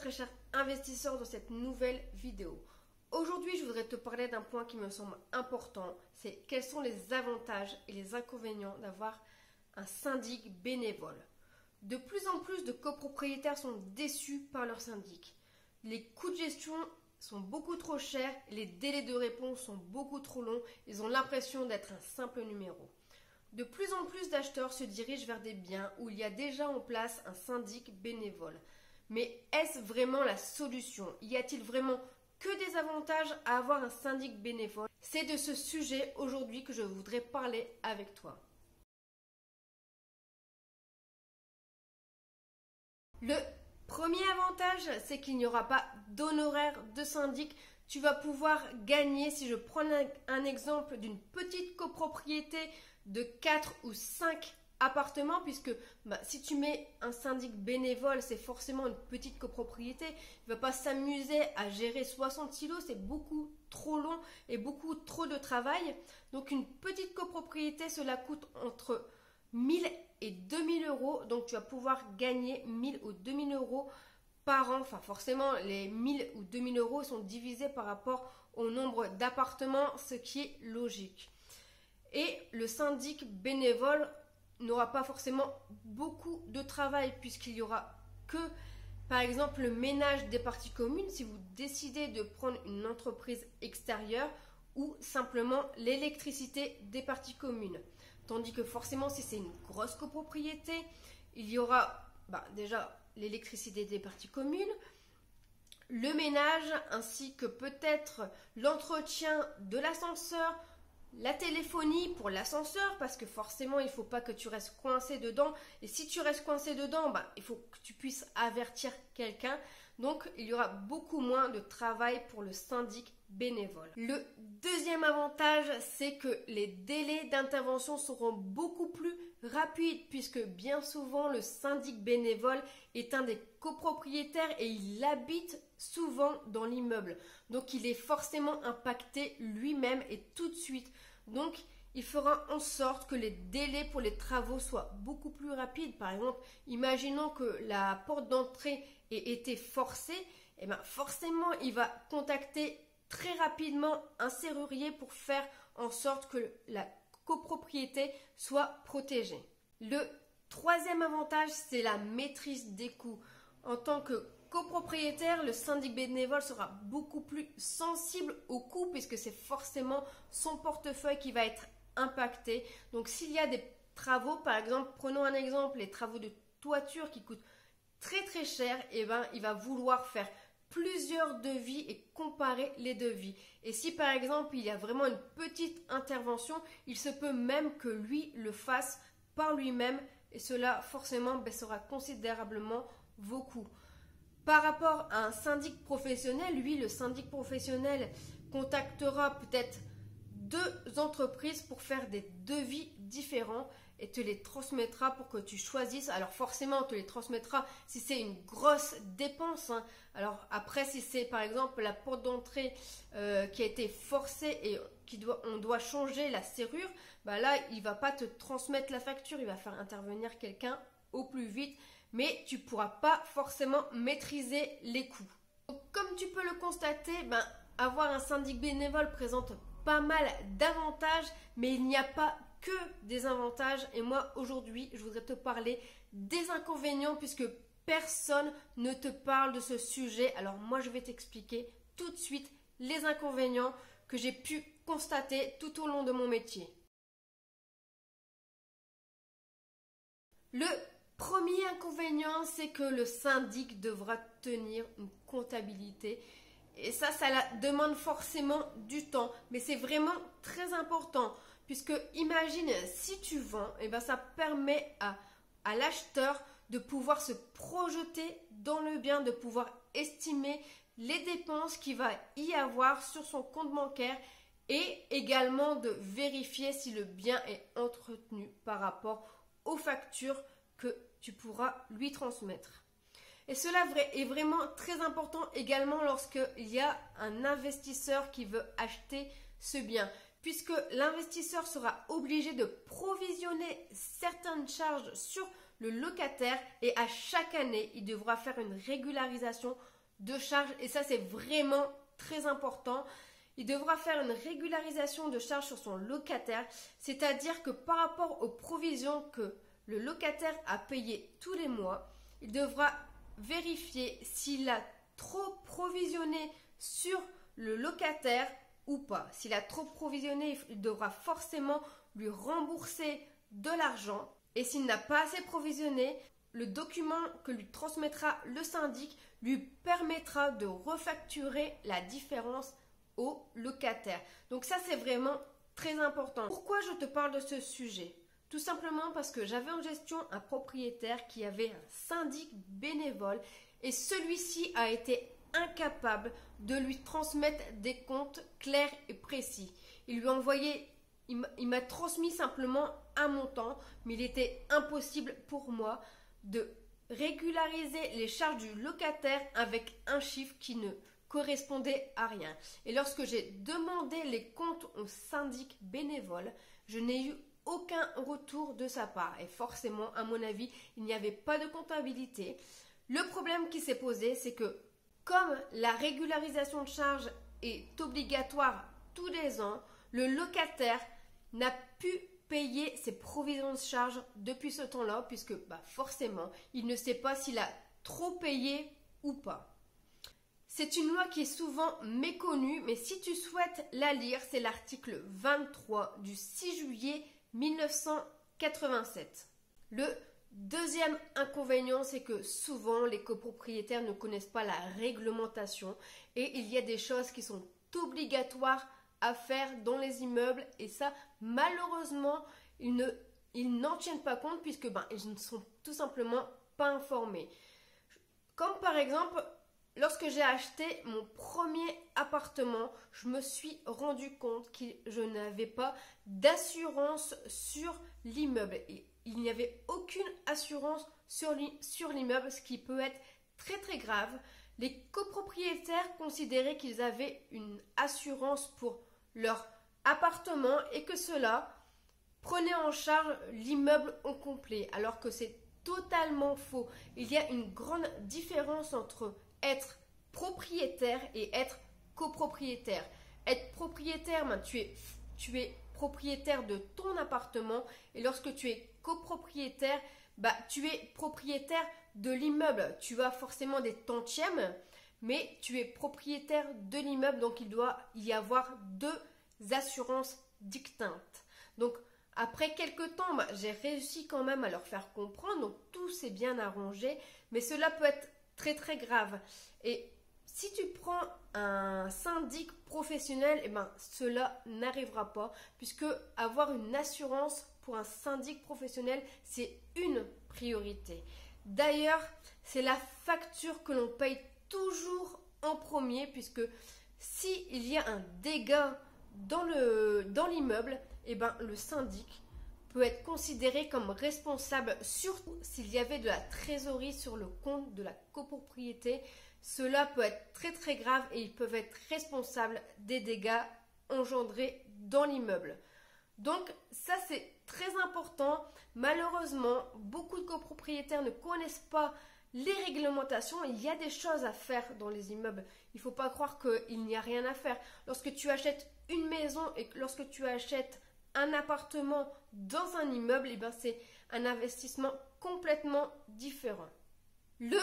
très cher investisseur dans cette nouvelle vidéo. Aujourd'hui, je voudrais te parler d'un point qui me semble important, c'est quels sont les avantages et les inconvénients d'avoir un syndic bénévole. De plus en plus de copropriétaires sont déçus par leur syndic. Les coûts de gestion sont beaucoup trop chers, les délais de réponse sont beaucoup trop longs, ils ont l'impression d'être un simple numéro. De plus en plus d'acheteurs se dirigent vers des biens où il y a déjà en place un syndic bénévole. Mais est-ce vraiment la solution? Y a-t-il vraiment que des avantages à avoir un syndic bénévole? C'est de ce sujet aujourd'hui que je voudrais parler avec toi. Le premier avantage, c'est qu'il n'y aura pas d'honoraires de syndic. Tu vas pouvoir gagner, si je prends un exemple d'une petite copropriété de 4 ou 5 appartements, puisque si tu mets un syndic bénévole, c'est forcément une petite copropriété. Il ne va pas s'amuser à gérer 60 silos, c'est beaucoup trop long et beaucoup trop de travail. Donc une petite copropriété, cela coûte entre 1000 et 2000 euros. Donc tu vas pouvoir gagner 1000 ou 2000 euros par an. Enfin forcément, les 1000 ou 2000 euros sont divisés par rapport au nombre d'appartements, ce qui est logique. Et le syndic bénévole n'aura pas forcément beaucoup de travail puisqu'il y aura que, par exemple, le ménage des parties communes si vous décidez de prendre une entreprise extérieure ou simplement l'électricité des parties communes. Tandis que forcément, si c'est une grosse copropriété, il y aura déjà l'électricité des parties communes, le ménage ainsi que peut-être l'entretien de l'ascenseur, la téléphonie pour l'ascenseur parce que forcément il ne faut pas que tu restes coincé dedans et si tu restes coincé dedans, il faut que tu puisses avertir quelqu'un. Donc il y aura beaucoup moins de travail pour le syndic bénévole. Le deuxième avantage, c'est que les délais d'intervention seront beaucoup plus rapides puisque bien souvent le syndic bénévole est un des copropriétaires et il habite souvent dans l'immeuble. Donc il est forcément impacté lui-même et tout de suite. Donc il fera en sorte que les délais pour les travaux soient beaucoup plus rapides. Par exemple, imaginons que la porte d'entrée ait été forcée, et forcément il va contacter très rapidement un serrurier pour faire en sorte que la copropriété soit protégée. Le troisième avantage, c'est la maîtrise des coûts. En tant que copropriétaire, le syndic bénévole sera beaucoup plus sensible aux coûts puisque c'est forcément son portefeuille qui va être impacté. Donc s'il y a des travaux, par exemple, prenons un exemple, les travaux de toiture qui coûtent très très cher, il va vouloir faire plusieurs devis et comparer les devis. Et si par exemple il y a vraiment une petite intervention, il se peut même que lui le fasse par lui-même et cela forcément baissera considérablement vos coûts. Par rapport à un syndic professionnel, lui, le syndic professionnel contactera peut-être 2 entreprises pour faire des devis différents et te les transmettra pour que tu choisisses. Alors forcément, on te les transmettra si c'est une grosse dépense. Alors après, si c'est par exemple la porte d'entrée qui a été forcée et on doit changer la serrure, là, il ne va pas te transmettre la facture, il va faire intervenir quelqu'un au plus vite. Mais tu ne pourras pas forcément maîtriser les coûts. Donc, comme tu peux le constater, avoir un syndic bénévole présente pas mal d'avantages, mais il n'y a pas que des avantages. Et moi, aujourd'hui, je voudrais te parler des inconvénients puisque personne ne te parle de ce sujet. Alors moi, je vais t'expliquer tout de suite les inconvénients que j'ai pu constater tout au long de mon métier. Le premier inconvénient, c'est que le syndic devra tenir une comptabilité et ça demande forcément du temps, mais c'est vraiment très important puisque imagine si tu vends, ça permet à l'acheteur de pouvoir se projeter dans le bien, de pouvoir estimer les dépenses qu'il va y avoir sur son compte bancaire et également de vérifier si le bien est entretenu par rapport aux factures que tu pourras lui transmettre. Et cela est vraiment très important également lorsqu'il y a un investisseur qui veut acheter ce bien, puisque l'investisseur sera obligé de provisionner certaines charges sur le locataire et à chaque année, il devra faire une régularisation de charges et ça c'est vraiment très important. Il devra faire une régularisation de charges sur son locataire, c'est-à-dire que par rapport aux provisions que le locataire a payées tous les mois, il devra vérifier s'il a trop provisionné sur le locataire ou pas. S'il a trop provisionné, il devra forcément lui rembourser de l'argent. Et s'il n'a pas assez provisionné, le document que lui transmettra le syndic lui permettra de refacturer la différence au locataire. Donc ça, c'est vraiment très important. Pourquoi je te parle de ce sujet? Tout simplement parce que j'avais en gestion un propriétaire qui avait un syndic bénévole et celui-ci a été incapable de lui transmettre des comptes clairs et précis. Il m'a transmis simplement un montant, mais il était impossible pour moi de régulariser les charges du locataire avec un chiffre qui ne correspondait à rien. Et lorsque j'ai demandé les comptes au syndic bénévole, je n'ai eu aucun retour de sa part. Et forcément, à mon avis, il n'y avait pas de comptabilité. Le problème qui s'est posé, c'est que comme la régularisation de charges est obligatoire tous les ans, le locataire n'a pu payer ses provisions de charges depuis ce temps-là, puisque forcément, il ne sait pas s'il a trop payé ou pas. C'est une loi qui est souvent méconnue, mais si tu souhaites la lire, c'est l'article 23 du 6 juillet 1987. Le deuxième inconvénient, c'est que souvent les copropriétaires ne connaissent pas la réglementation et il y a des choses qui sont obligatoires à faire dans les immeubles et ça, malheureusement, ils n'en tiennent pas compte puisque ils ne sont tout simplement pas informés. Comme par exemple, lorsque j'ai acheté mon premier appartement, je me suis rendu compte que je n'avais pas d'assurance sur l'immeuble. Et il n'y avait aucune assurance sur l'immeuble, ce qui peut être très très grave. Les copropriétaires considéraient qu'ils avaient une assurance pour leur appartement et que cela prenait en charge l'immeuble au complet, alors que c'est totalement faux. Il y a une grande différence entre être propriétaire et être copropriétaire. Être propriétaire, tu es propriétaire de ton appartement et lorsque tu es copropriétaire, tu es propriétaire de l'immeuble. Tu as forcément des tantièmes, mais tu es propriétaire de l'immeuble, donc il doit y avoir deux assurances distinctes. Donc après quelques temps, j'ai réussi quand même à leur faire comprendre, donc tout s'est bien arrangé, mais cela peut être très très grave. Et si tu prends un syndic professionnel, cela n'arrivera pas, puisque avoir une assurance pour un syndic professionnel, c'est une priorité. D'ailleurs, c'est la facture que l'on paye toujours en premier, puisque s'il y a un dégât dans l'immeuble, le syndic peut être considéré comme responsable, surtout s'il y avait de la trésorerie sur le compte de la copropriété. Cela peut être très très grave et ils peuvent être responsables des dégâts engendrés dans l'immeuble. Donc ça c'est très important. Malheureusement, beaucoup de copropriétaires ne connaissent pas les réglementations. Il y a des choses à faire dans les immeubles. Il ne faut pas croire qu'il n'y a rien à faire. Lorsque tu achètes une maison et lorsque tu achètes un appartement dans un immeuble, c'est un investissement complètement différent. Le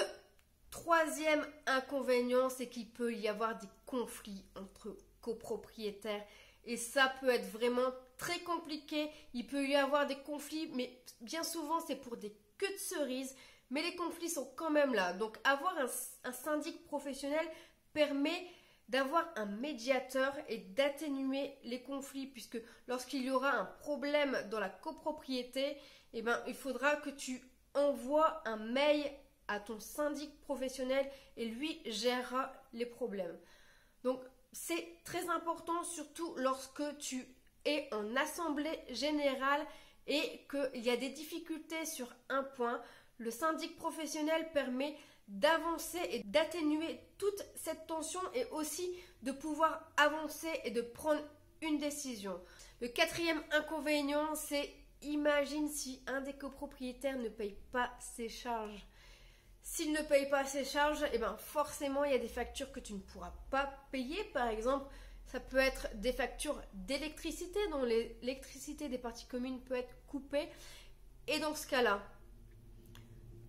troisième inconvénient, c'est qu'il peut y avoir des conflits entre copropriétaires et ça peut être vraiment très compliqué. Il peut y avoir des conflits, mais bien souvent c'est pour des queues de cerises, mais les conflits sont quand même là. Donc avoir un syndic professionnel permet d'avoir un médiateur et d'atténuer les conflits, puisque lorsqu'il y aura un problème dans la copropriété, il faudra que tu envoies un mail à ton syndic professionnel et lui gérera les problèmes. Donc c'est très important, surtout lorsque tu es en assemblée générale et qu'il y a des difficultés sur un point. Le syndic professionnel permet d'avancer et d'atténuer toute cette tension et aussi de pouvoir avancer et de prendre une décision. Le quatrième inconvénient, c'est imagine si un des copropriétaires ne paye pas ses charges. S'il ne paye pas ses charges, eh ben forcément, il y a des factures que tu ne pourras pas payer. Par exemple, ça peut être des factures d'électricité, dont l'électricité des parties communes peut être coupée. Et dans ce cas-là,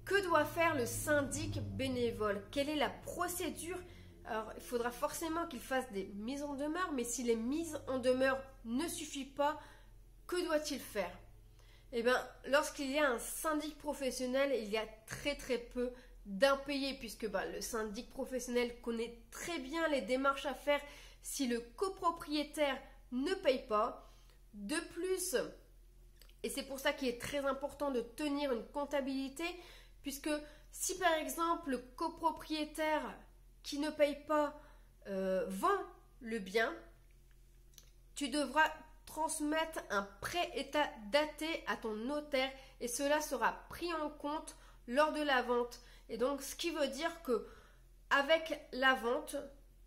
que doit faire le syndic bénévole? Quelle est la procédure? Alors, il faudra forcément qu'il fasse des mises en demeure, mais si les mises en demeure ne suffisent pas, que doit-il faire? Eh bien, lorsqu'il y a un syndic professionnel, il y a très peu d'impayés, puisque le syndic professionnel connaît très bien les démarches à faire si le copropriétaire ne paye pas. De plus, et c'est pour ça qu'il est très important de tenir une comptabilité, puisque si par exemple le copropriétaire qui ne paye pas vend le bien, tu devras transmettre un prêt-état daté à ton notaire et cela sera pris en compte lors de la vente. Et donc, ce qui veut dire que avec la vente,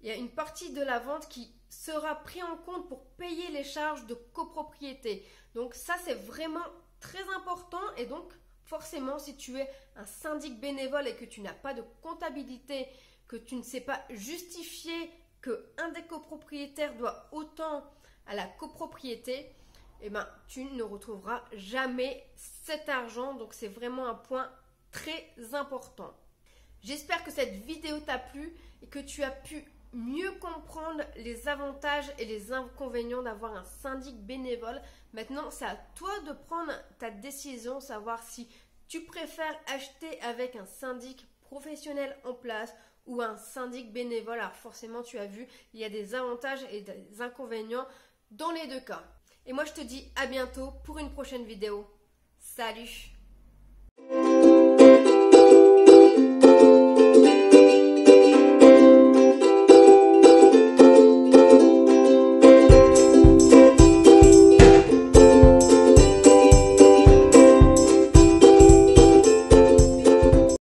il y a une partie de la vente qui sera pris en compte pour payer les charges de copropriété. Donc ça, c'est vraiment très important. Et donc, forcément, si tu es un syndic bénévole et que tu n'as pas de comptabilité, que tu ne sais pas justifier qu'un des copropriétaires doit autant à la copropriété, eh ben, tu ne retrouveras jamais cet argent. Donc, c'est vraiment un point très important. J'espère que cette vidéo t'a plu et que tu as pu mieux comprendre les avantages et les inconvénients d'avoir un syndic bénévole. Maintenant, c'est à toi de prendre ta décision, savoir si tu préfères acheter avec un syndic professionnel en place ou un syndic bénévole. Alors forcément, tu as vu, il y a des avantages et des inconvénients dans les deux cas. Et moi, je te dis à bientôt pour une prochaine vidéo. Salut!